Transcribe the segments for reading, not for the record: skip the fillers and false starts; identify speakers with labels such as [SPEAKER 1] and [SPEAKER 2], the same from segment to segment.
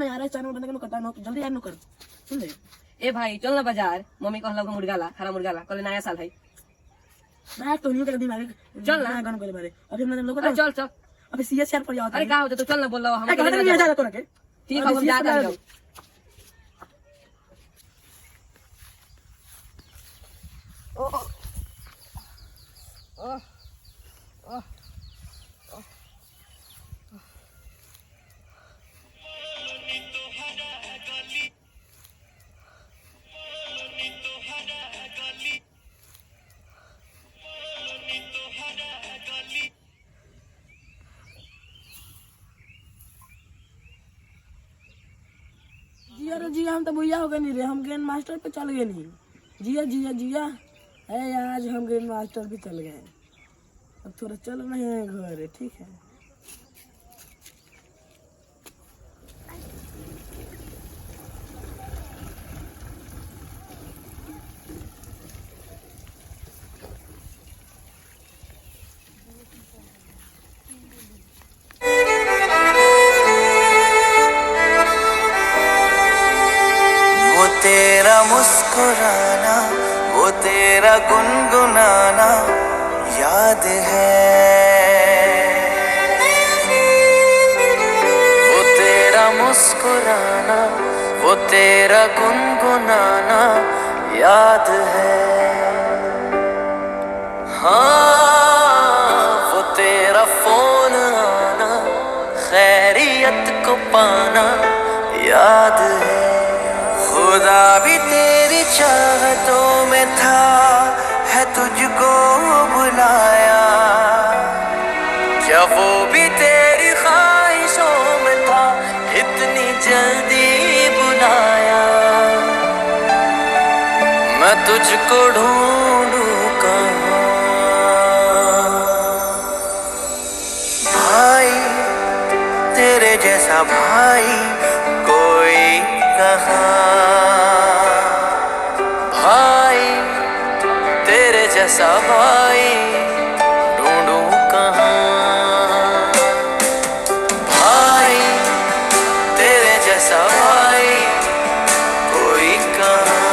[SPEAKER 1] ना यार चैनल बंद करनो करता नो जल्दी यार नो कर सुन ले।
[SPEAKER 2] ए भाई चल ना बाजार, मम्मी कहला मुर्गा ला, हरा मुर्गा ला, कल नया साल है।
[SPEAKER 1] मैं तो नहीं कर दी मारे
[SPEAKER 2] चल ना
[SPEAKER 1] गाना करे मारे अभी हम लोग
[SPEAKER 2] चल चल।
[SPEAKER 1] अभी सीएस शेयर पर जाओ।
[SPEAKER 2] अरे का होता तो चल ना बोल रहा हम
[SPEAKER 1] कहां तक नहीं जा तो रखे
[SPEAKER 2] ठीक है हम जा कर जाओ।
[SPEAKER 1] जी हम तो भैया हो गए नहीं रे, हम ग्रैंड मास्टर पे चल गए नहीं। जिया है आज हम ग्रैंड मास्टर भी चल गए। अब थोड़ा चल रहे हैं घर, ठीक है।
[SPEAKER 3] तेरा मुस्कुराना, वो तेरा गुनगुनाना याद है। वो तेरा मुस्कुराना, वो तेरा गुनगुनाना याद है। हाँ वो तेरा फोन आना, खैरियत को पाना याद है। खुदा भी तेरी चाहतों में था, है तुझको बुलाया। क्या वो भी तेरी ख्वाहिशों में था, इतनी जल्दी बुलाया। मैं तुझको ढूंढूं कहाँ भाई, तेरे जैसा भाई कोई कहाँ। भाई तेरे जैसा भाई ढूंढूं कहाँ। भाई तेरे जैसा भाई कोई कहाँ।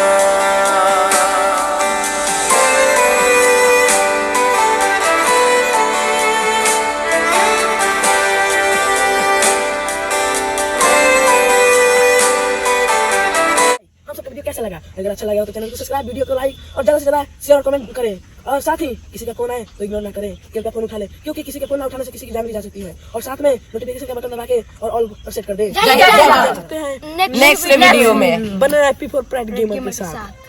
[SPEAKER 1] कैसा लगा? अगर अच्छा लगा तो चैनल को सब्सक्राइब, वीडियो को लाइक और ज्यादा से ज्यादा शेयर और कमेंट करें। और साथ ही किसी का फोन आए तो इग्नोर ना करें, कृपया फोन उठा ले, क्योंकि किसी का फोन ना उठाने से किसी की जान भी जा सकती है। और साथ में नोटिफिकेशन का बटन दबा के और ऑल पर सेट कर दें। नेक्स्ट वीडियो में बने हैप्पी फॉर प्राइड गेमर के साथ।